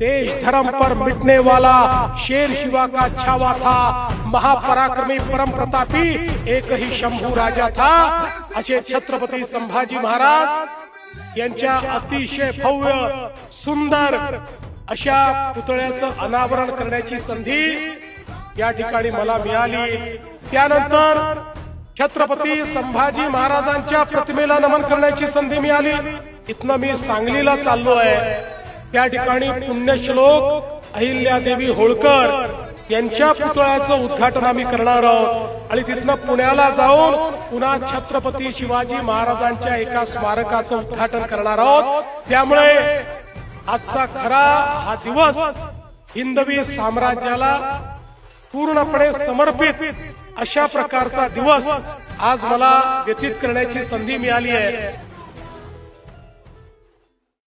देश धर्म पर मिटने वाला शेर शिवा का छावा था, महापराक्रमी परम प्रतापी एक ही शंभू राजा था, असे छत्रपती संभाजी महाराज यांच्या अतिशय भव्य सुंदर अशा पुतळ्याचं अनावरण करण्याची संधी या ठिकाणी मला मिळाली। त्यानंतर छत्रपती संभाजी महाराजांच्या प्रतिमेला नमन करण्याची संधी मिळाली। इथनं मी सांगलीला चाललो आहे, त्या ठिकाणी पुण्यश्लोक अहिल्यादेवी होळकर यांच्या पुतळ्याचं उद्घाटन आम्ही करणार आहोत आणि तिथनं पुण्याला जाऊन पुन्हा छत्रपती शिवाजी महाराजांच्या एका स्मारकाचं उद्घाटन करणार आहोत। त्यामुळे आजचा खरा हा दिवस हिंदवी साम्राज्याला पूर्णपणे समर्पित अशा प्रकारचा दिवस आज मला व्यतीत करण्याची संधी मिळाली आहे।